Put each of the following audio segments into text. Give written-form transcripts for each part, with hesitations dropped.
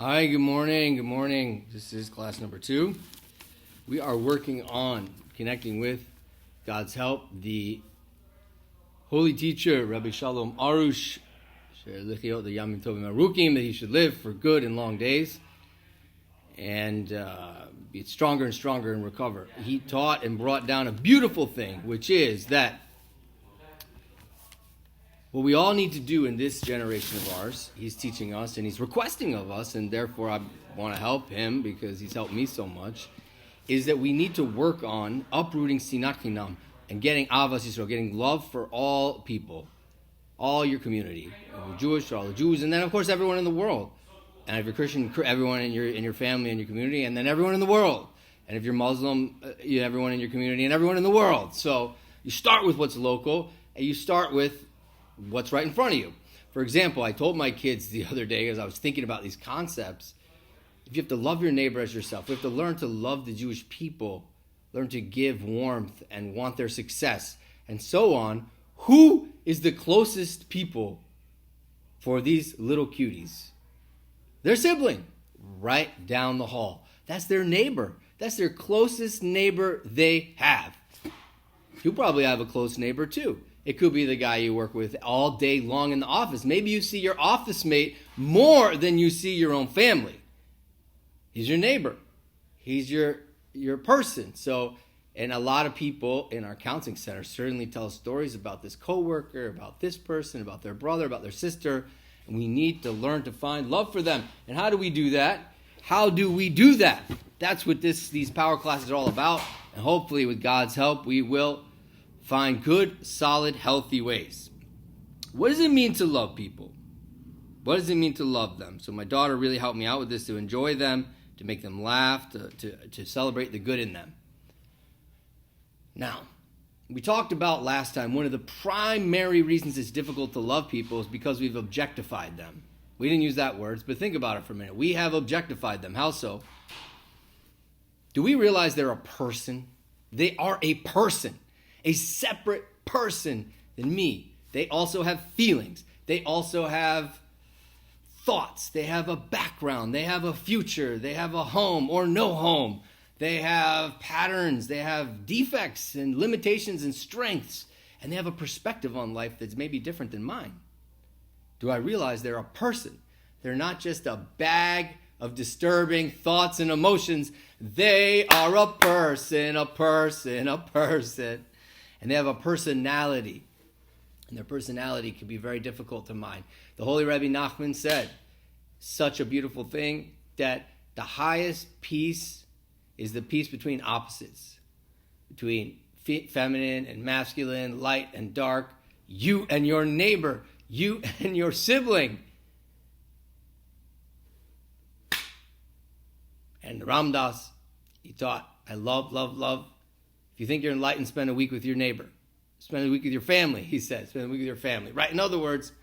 Hi, good morning. Good morning. This is class number 2. We are working on connecting with God's help, the holy teacher, Rabbi Shalom Arush, that he should live for good and long days and be stronger and stronger and recover. He taught and brought down a beautiful thing, which is that what we all need to do in this generation of ours, he's teaching us and he's requesting of us, and therefore I want to help him because he's helped me so much, is that we need to work on uprooting sinat chinam and getting avas Yisrael, getting love for all people, all your community, if you're Jewish, all the Jews, and then of course everyone in the world. And if you're Christian, everyone in your family and your community, and then everyone in the world. And if you're Muslim, everyone in your community and everyone in the world. So you start with what's local, and you start with what's right in front of you. For example, I told my kids the other day, as I was thinking about these concepts, if you have to love your neighbor as yourself, you have to learn to love the Jewish people, learn to give warmth and want their success, and so on. Who is the closest people for these little cuties? Their sibling, right down the hall. That's their neighbor. That's their closest neighbor they have. You probably have a close neighbor too. It could be the guy you work with all day long in the office. Maybe you see your office mate more than you see your own family. He's your neighbor. He's your person. So, and a lot of people in our counseling center certainly tell stories about this coworker, about this person, about their brother, about their sister. And we need to learn to find love for them. And how do we do that? How do we do that? That's what these power classes are all about. And hopefully with God's help, we will find good, solid, healthy ways. What does it mean to love people? What does it mean to love them? So my daughter really helped me out with this, to enjoy them, to make them laugh, to celebrate the good in them. Now, we talked about last time, one of the primary reasons it's difficult to love people is because we've objectified them. We didn't use that word, but think about it for a minute. We have objectified them. How so? Do we realize they're a person? They are a person. A separate person than me. They also have feelings. They also have thoughts. They have a background. They have a future. They have a home or no home. They have patterns. They have defects and limitations and strengths. And they have a perspective on life that's maybe different than mine. Do I realize they're a person? They're not just a bag of disturbing thoughts and emotions. They are a person, a person, a person. And they have a personality. And their personality can be very difficult to mind. The Holy Rebbe Nachman said, such a beautiful thing, that the highest peace is the peace between opposites. Between feminine and masculine, light and dark, you and your neighbor, you and your sibling. And Ramdas, he taught, I love, love, love. If you think you're enlightened, spend a week with your neighbor. Spend a week with your family, he said. Spend a week with your family. Right? In other words,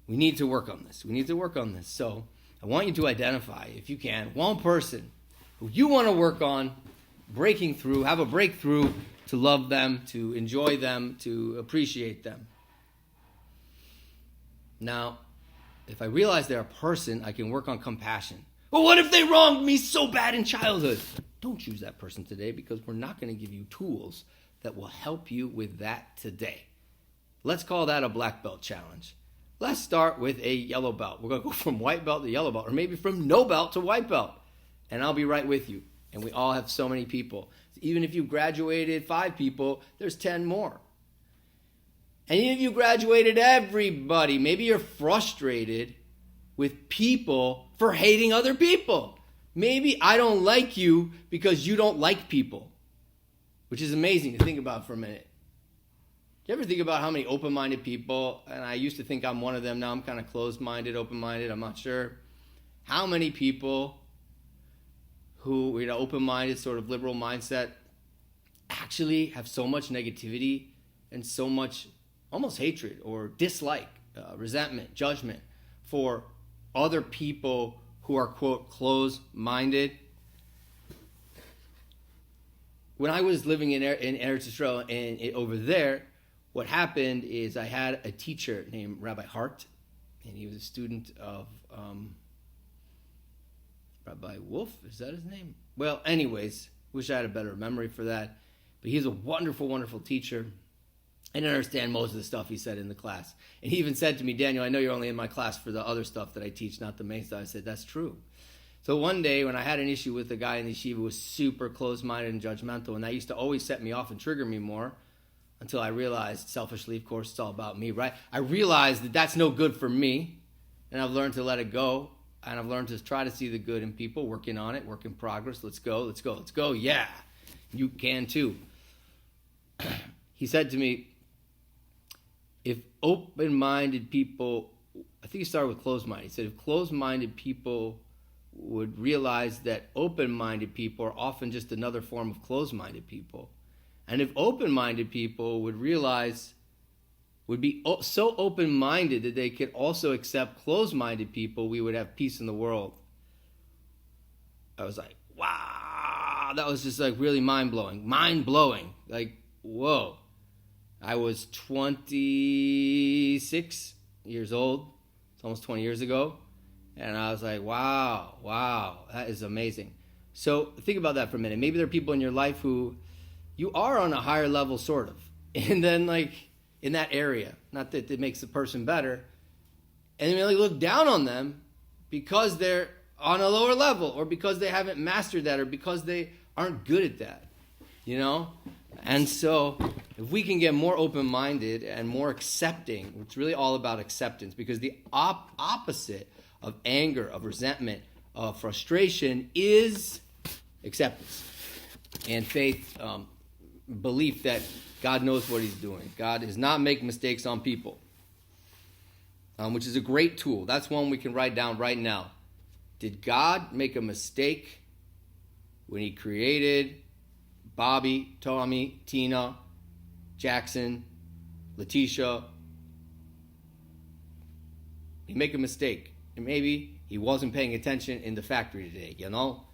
we need to work on this. We need to work on this. So I want you to identify, if you can, one person who you want to work on breaking through, have a breakthrough to love them, to enjoy them, to appreciate them. Now, if I realize they're a person, I can work on compassion. Well, what if they wronged me so bad in childhood? Don't choose that person today, because we're not going to give you tools that will help you with that today. Let's call that a black belt challenge. Let's start with a yellow belt. We're going to go from white belt to yellow belt, or maybe from no belt to white belt. And I'll be right with you. And we all have so many people. Even if you graduated 5 people, there's 10 more. And even if you graduated everybody, maybe you're frustrated with people for hating other people. Maybe I don't like you because you don't like people, which is amazing to think about for a minute. Do you ever think about how many open-minded people, and I used to think I'm one of them, now I'm kind of closed-minded, open-minded, I'm not sure. How many people who, open-minded, sort of liberal mindset, actually have so much negativity and so much almost hatred or dislike, resentment, judgment for other people who are, quote, closed-minded. When I was living in Eretz Yisrael and over there, what happened is I had a teacher named Rabbi Hart, and he was a student of Rabbi Wolf, is that his name? Well, anyways, wish I had a better memory for that. But he's a wonderful, wonderful teacher. I didn't understand most of the stuff he said in the class. And he even said to me, Daniel, I know you're only in my class for the other stuff that I teach, not the main stuff. I said, that's true. So one day when I had an issue with a guy in the yeshiva who was super closed-minded and judgmental, and that used to always set me off and trigger me more until I realized, selfishly, of course, it's all about me, right? I realized that that's no good for me, and I've learned to let it go, and I've learned to try to see the good in people, working on it, work in progress. Let's go, let's go, let's go. Yeah, you can too. He said to me, if open-minded people, I think he started with closed-minded. He said, if closed-minded people would realize that open-minded people are often just another form of closed-minded people. And if open-minded people would realize, would be so open-minded that they could also accept closed-minded people, we would have peace in the world. I was like, wow, that was just like really mind-blowing. Mind-blowing. Like, whoa. I was 26 years old. It's almost 20 years ago. And I was like, wow, that is amazing. So think about that for a minute. Maybe there are people in your life who you are on a higher level, sort of. And then like in that area, not that it makes the person better. And then you really look down on them because they're on a lower level or because they haven't mastered that or because they aren't good at that, you know? And so if we can get more open-minded and more accepting, it's really all about acceptance, because the opposite of anger, of resentment, of frustration is acceptance and faith, belief that God knows what he's doing. God is not making mistakes on people, which is a great tool. That's one we can write down right now. Did God make a mistake when he created Bobby, Tommy, Tina, Jackson, Letitia? He make a mistake. And maybe he wasn't paying attention in the factory today, you know?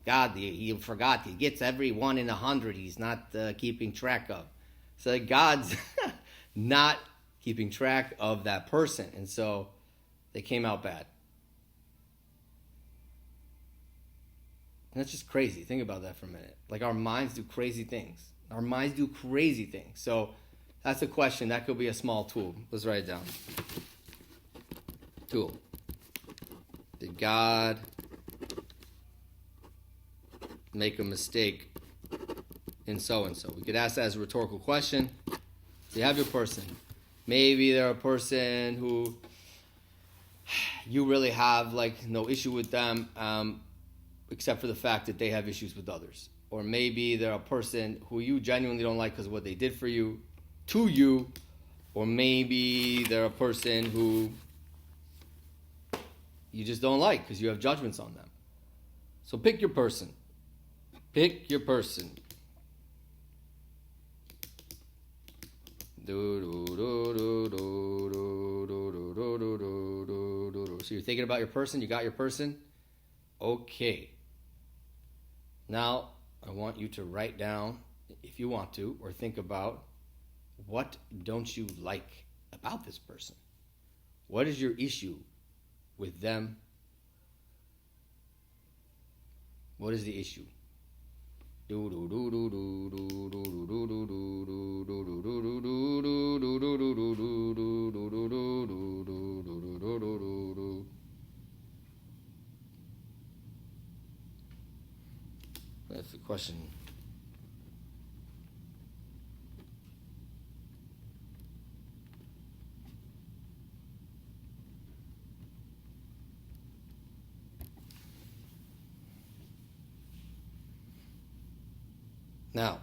God, he forgot. He gets every 1 in 100 he's not keeping track of. So God's not keeping track of that person. And so they came out bad. And that's just crazy. Think about that for a minute. Like our minds do crazy things. Our minds do crazy things. So that's a question. That could be a small tool. Let's write it down. Tool. Did God make a mistake in so-and-so? We could ask that as a rhetorical question. So you have your person. Maybe they're a person who you really have like no issue with them, except for the fact that they have issues with others. Or maybe they're a person who you genuinely don't like because of what they did for you, to you. Or maybe they're a person who you just don't like because you have judgments on them. So pick your person. Pick your person. So you're thinking about your person? You got your person? Okay. Now, I want you to write down, if you want to, or think about, what don't you like about this person? What is your issue with them? What is the issue? That's the question. Now,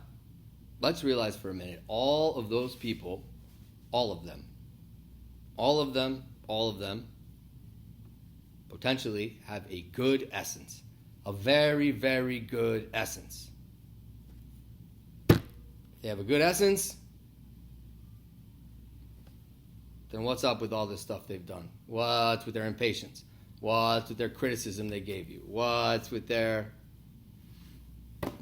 let's realize for a minute, all of those people, all of them, potentially have a good essence. A very, very good essence. If they have a good essence, then what's up with all this stuff they've done? What's with their impatience? What's with their criticism they gave you? What's with their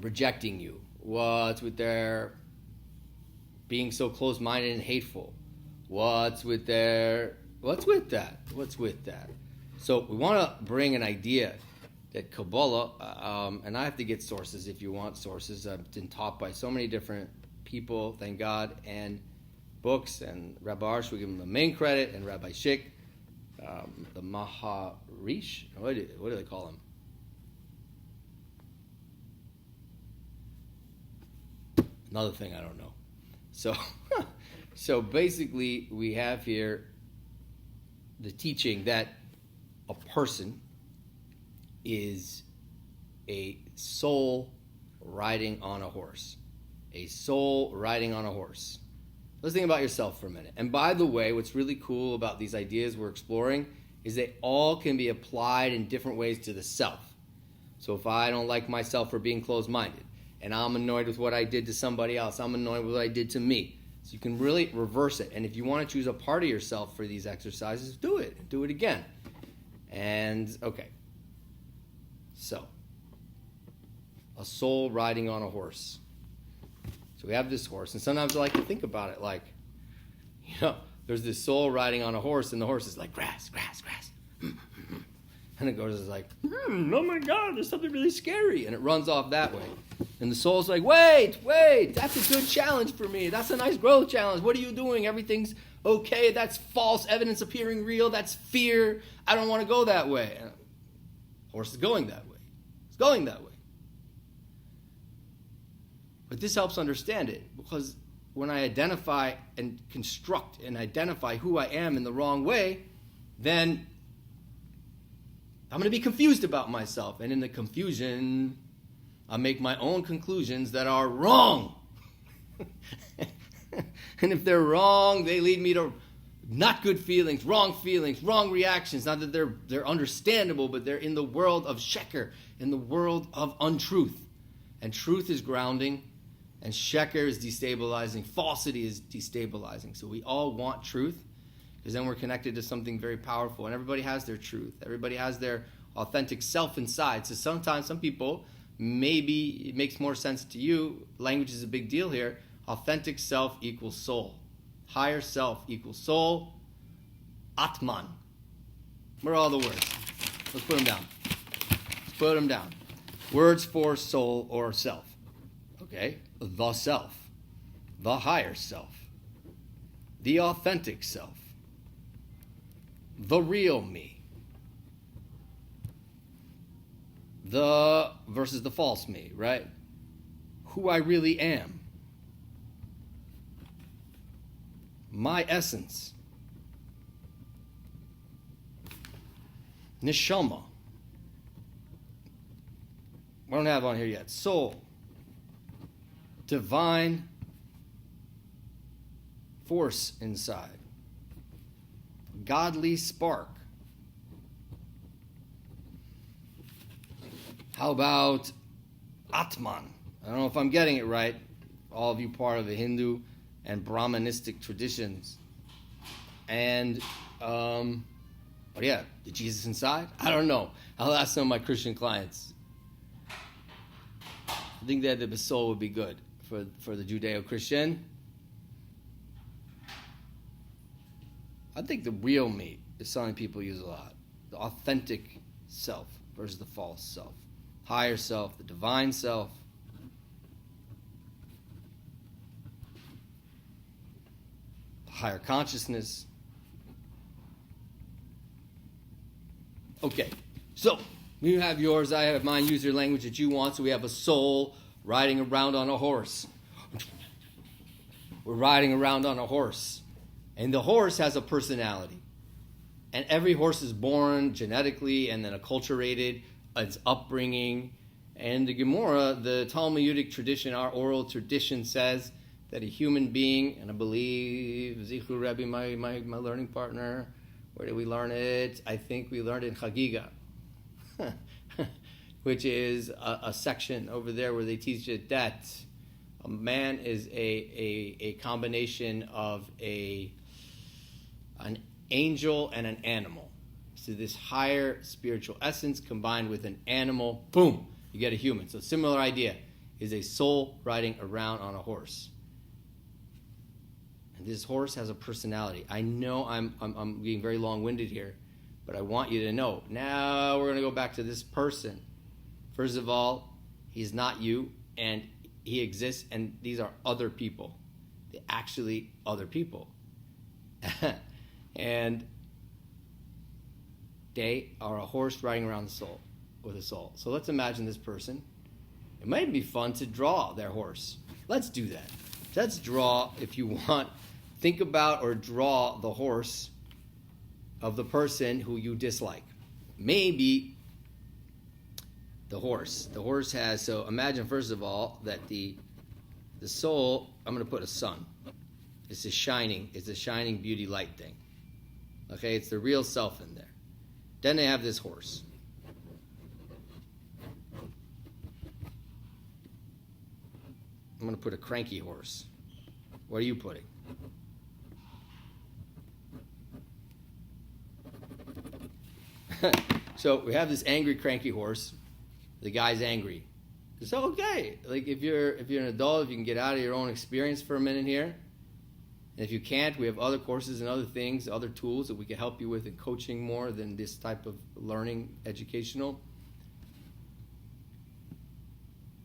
rejecting you? What's with their being so close-minded and hateful? What's with that? So we want to bring an idea that Kabbalah, and I have to get sources if you want sources. I've been taught by so many different people, thank God, and books, and Rabbi Arsh, we give him the main credit, and Rabbi Schick, the Maharish, what do they call him? Another thing I don't know. So basically we have here the teaching that a person is a soul riding on a horse. A soul riding on a horse. Let's think about yourself for a minute. And by the way, what's really cool about these ideas we're exploring is they all can be applied in different ways to the self. So if I don't like myself for being closed-minded, and I'm annoyed with what I did to somebody else, I'm annoyed with what I did to me. So you can really reverse it. And if you want to choose a part of yourself for these exercises, do it. Do it again. And, okay. So, a soul riding on a horse. So we have this horse, and sometimes I like to think about it like, there's this soul riding on a horse, and the horse is like, grass, grass, grass. And it goes, it's like, oh my God, there's something really scary. And it runs off that way. And the soul's like, wait, that's a good challenge for me. That's a nice growth challenge. What are you doing? Everything's okay. That's false evidence appearing real. That's fear. I don't want to go that way. And the horse is going that way. It's going that way. But this helps understand it, because when I identify and construct and identify who I am in the wrong way, then I'm going to be confused about myself. And in the confusion, I make my own conclusions that are wrong. And if they're wrong, they lead me to not good feelings, wrong reactions. Not that they're understandable, but they're in the world of sheker, in the world of untruth. And truth is grounding, and sheker is destabilizing. Falsity is destabilizing. So we all want truth, because then we're connected to something very powerful. And everybody has their truth. Everybody has their authentic self inside. So sometimes some people, maybe it makes more sense to you. Language is a big deal here. Authentic self equals soul. Higher self equals soul. Atman. Where are all the words? Let's put them down. Let's put them down. Words for soul or self. Okay? The self. The higher self. The authentic self. The real me. The versus the false me, right? Who I really am. My essence. Neshama. I don't have on here yet. Soul. Divine force inside. Godly spark. How about Atman? I don't know if I'm getting it right. All of you part of the Hindu and Brahmanistic traditions. And, the Jesus inside? I don't know. I'll ask some of my Christian clients. I think that the soul would be good for the Judeo-Christian. I think the real me is something people use a lot. The authentic self versus the false self. Higher self, the divine self. Higher consciousness. Okay, so you have yours, I have mine. Use your language that you want. So we have a soul riding around on a horse. We're riding around on a horse. And the horse has a personality. And every horse is born genetically and then acculturated, its upbringing. And the Gemara, the Talmudic tradition, our oral tradition says that a human being, and I believe, Zichru Rebbe, my learning partner, where did we learn it? I think we learned it in Chagiga, which is a section over there where they teach it that a man is a combination of an angel and an animal. So this higher spiritual essence combined with an animal, boom, you get a human. So similar idea is a soul riding around on a horse. And this horse has a personality. I know I'm being very long-winded here, But I want you to know, now we're going to go back to this person. First of all, he's not you, and he exists, and these are other people. They're actually other people. And they are a horse riding around with a soul. So let's imagine this person. It might be fun to draw their horse. Let's do that. Let's draw, if you want, think about or draw the horse of the person who you dislike. Maybe the horse. The horse has, so imagine first of all that the soul, I'm going to put a sun. It's a shining beauty light thing. Okay, it's the real self in there. Then they have this horse. I'm going to put a cranky horse. What are you putting? So we have this angry, cranky horse. The guy's angry. It's okay. Like if you're an adult, if you can get out of your own experience for a minute here. And if you can't, we have other courses and other things, other tools that we can help you with in coaching more than this type of learning, educational.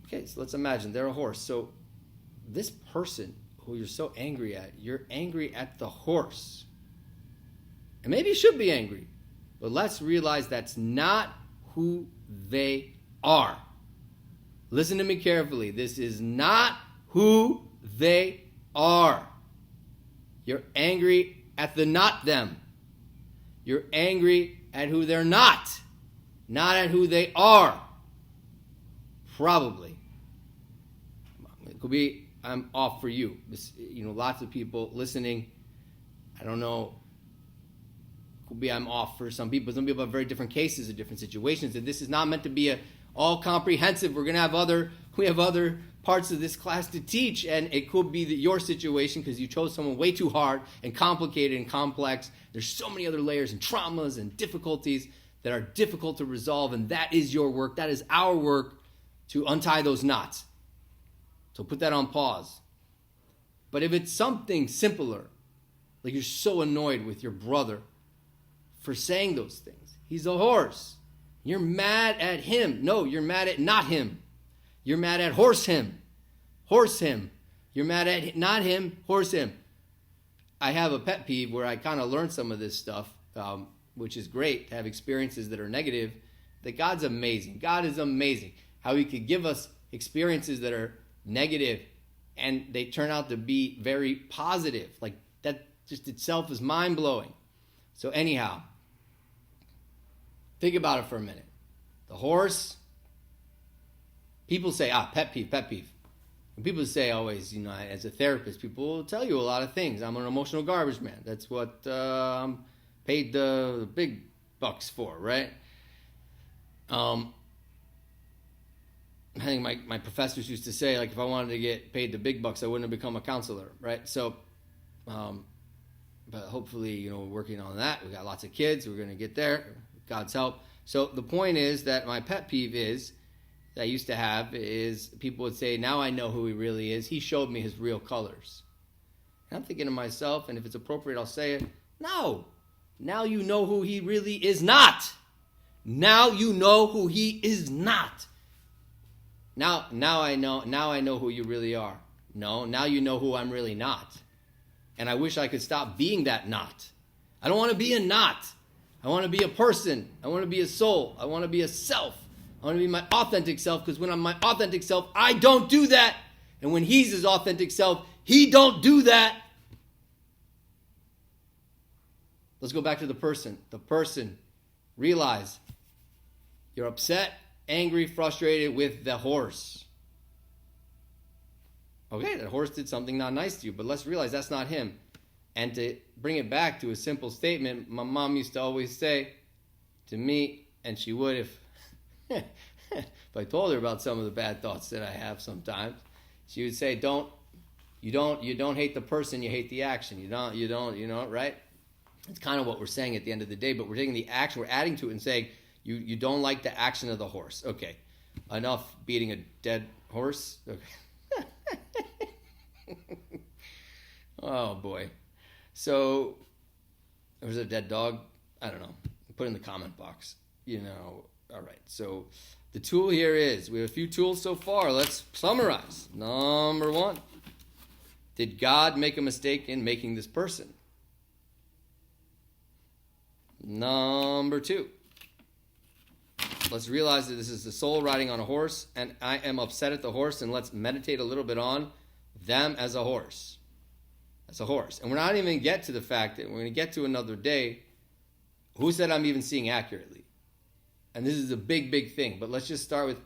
Okay, so let's imagine they're a horse. So this person who you're so angry at, you're angry at the horse. And maybe you should be angry. But let's realize that's not who they are. Listen to me carefully. This is not who they are. You're angry at the not them. You're angry at who they're not at who they are. Probably. It could be I'm off for you. Lots of people listening, I don't know, could be I'm off for some people. Some people have very different cases or different situations, and this is not meant to be all comprehensive. We're going to have other parts of this class to teach, and it could be that your situation, because you chose someone way too hard and complicated and complex. There's so many other layers and traumas and difficulties that are difficult to resolve, and that is your work. That is our work to untie those knots. So put that on pause. But if it's something simpler, like you're so annoyed with your brother for saying those things, he's a horse. You're mad at him. No, you're mad at not him. You're mad at horse him. Horse him. You're mad at not him, horse him. I have a pet peeve where I kind of learned some of this stuff, which is great to have experiences that are negative, that God's amazing. God is amazing. How he could give us experiences that are negative and they turn out to be very positive. Like that just itself is mind-blowing. So anyhow, think about it for a minute. The horse, people say, pet peeve. And people say always, as a therapist, people will tell you a lot of things. I'm an emotional garbage man. That's what I'm paid the big bucks for, right? I think my professors used to say, like, if I wanted to get paid the big bucks, I wouldn't have become a counselor, right? So, but hopefully, we're working on that. We got lots of kids. We're going to get there. God's help. So the point is that my pet peeve that I used to have is people would say, now I know who he really is. He showed me his real colors. And I'm thinking to myself, and if it's appropriate, I'll say it. No. Now you know who he really is not. Now you know who he is not. Now I know who you really are. No, now you know who I'm really not. And I wish I could stop being that not. I don't want to be a not. I want to be a person. I want to be a soul. I want to be a self. I want to be my authentic self, because when I'm my authentic self, I don't do that. And when he's his authentic self, he don't do that. Let's go back to the person. The person. Realize you're upset, angry, frustrated with the horse. Okay, that horse did something not nice to you, but let's realize that's not him. And to bring it back to a simple statement, my mom used to always say to me, and she would if I told her about some of the bad thoughts that I have sometimes, she would say, you don't hate the person, you hate the action. You don't, right? It's kind of what we're saying at the end of the day, but we're taking the action, we're adding to it and saying, you don't like the action of the horse. Okay, enough beating a dead horse. Okay. Oh boy. So, there was a dead dog. I don't know. put in the comment box. All right. So the tool here is, we have a few tools so far. Let's summarize. Number 1, did God make a mistake in making this person? Number 2, let's realize that this is the soul riding on a horse, and I am upset at the horse, and let's meditate a little bit on them as a horse. As a horse. And we're not even going to get to the fact that we're going to get to another day, who said I'm even seeing accurately? And this is a big, big thing. But let's just start with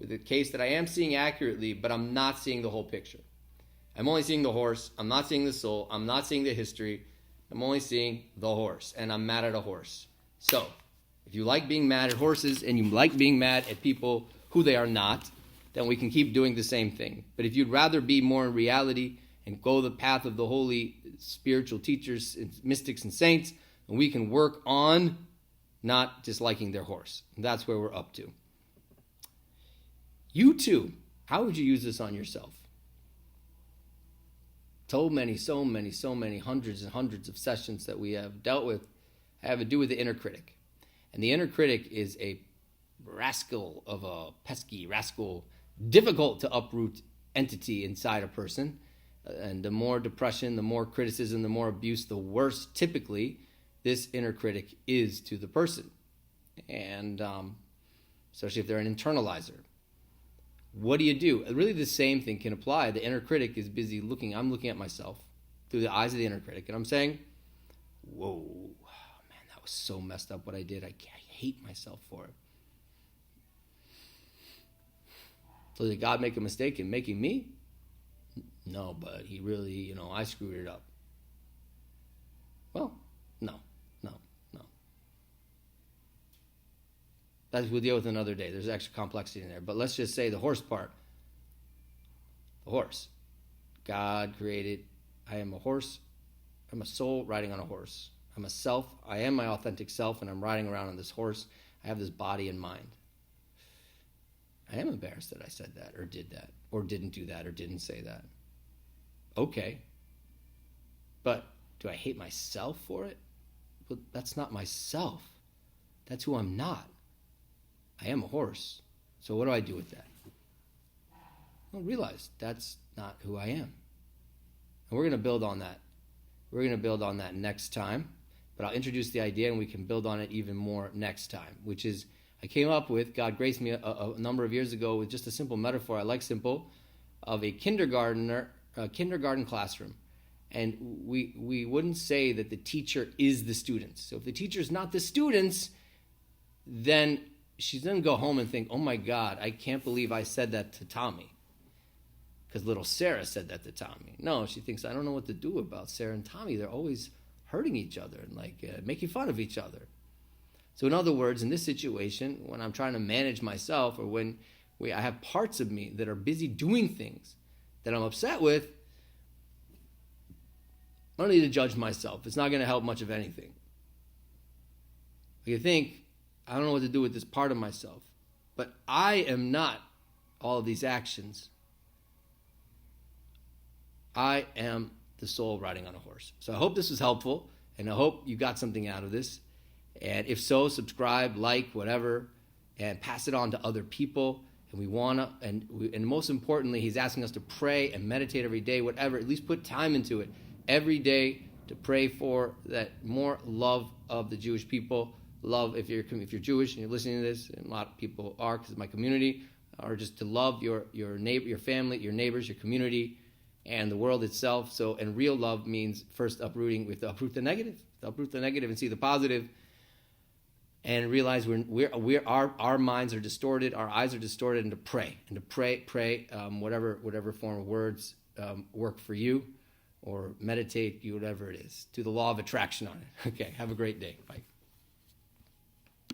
the case that I am seeing accurately, but I'm not seeing the whole picture. I'm only seeing the horse. I'm not seeing the soul. I'm not seeing the history. I'm only seeing the horse, and I'm mad at a horse. So, if you like being mad at horses and you like being mad at people who they are not, then we can keep doing the same thing. But if you'd rather be more in reality and go the path of the holy spiritual teachers, mystics, and saints, then we can work on not disliking their horse. And that's where we're up to. You too, how would you use this on yourself? So many, hundreds and hundreds of sessions that we have dealt with have to do with the inner critic. And the inner critic is a rascal of a pesky rascal, difficult to uproot entity inside a person. And the more depression, the more criticism, the more abuse, the worse typically this inner critic is to the person. And especially if they're an internalizer. What do you do? Really the same thing can apply. The inner critic is busy looking. I'm looking at myself through the eyes of the inner critic. And I'm saying, whoa, man, that was so messed up what I did. I hate myself for it. So did God make a mistake in making me? No, but he really, I screwed it up. Well, no. That we'll deal with another day. There's extra complexity in there. But let's just say the horse part. The horse. God created, I am a horse. I'm a soul riding on a horse. I'm a self. I am my authentic self, and I'm riding around on this horse. I have this body and mind. I am embarrassed that I said that, or did that, or didn't do that, or didn't say that. Okay. But do I hate myself for it? Well, that's not myself. That's who I'm not. I am a horse. So what do I do with that? Well, realize that's not who I am. And we're going to build on that. We're going to build on that next time. But I'll introduce the idea and we can build on it even more next time, which is I came up with, God graced me a number of years ago with just a simple metaphor, I like simple, of a kindergarten classroom. And we wouldn't say that the teacher is the students. So if the teacher's not the students, then she's going to go home and think, oh my God, I can't believe I said that to Tommy. Because little Sarah said that to Tommy. No, she thinks, I don't know what to do about Sarah and Tommy. They're always hurting each other and making fun of each other. So in other words, in this situation, when I'm trying to manage myself or when I have parts of me that are busy doing things that I'm upset with, I don't need to judge myself. It's not going to help much of anything. You think, I don't know what to do with this part of myself. But I am not all of these actions. I am the soul riding on a horse. So I hope this was helpful, and I hope you got something out of this. And if so, subscribe, like, whatever, and pass it on to other people. And we want to, and most importantly, he's asking us to pray and meditate every day, whatever, at least put time into it every day to pray for that more love of the Jewish people. Love, if you're Jewish and you're listening to this, and a lot of people are because of my community, or just to love your neighbor, your family, your neighbors, your community, and the world itself. So, and real love means first uprooting. We have to uproot the negative, and see the positive, and realize our minds are distorted, our eyes are distorted, and to pray, whatever form of words work for you, or meditate, whatever it is. Do the law of attraction on it. Okay, have a great day. Bye.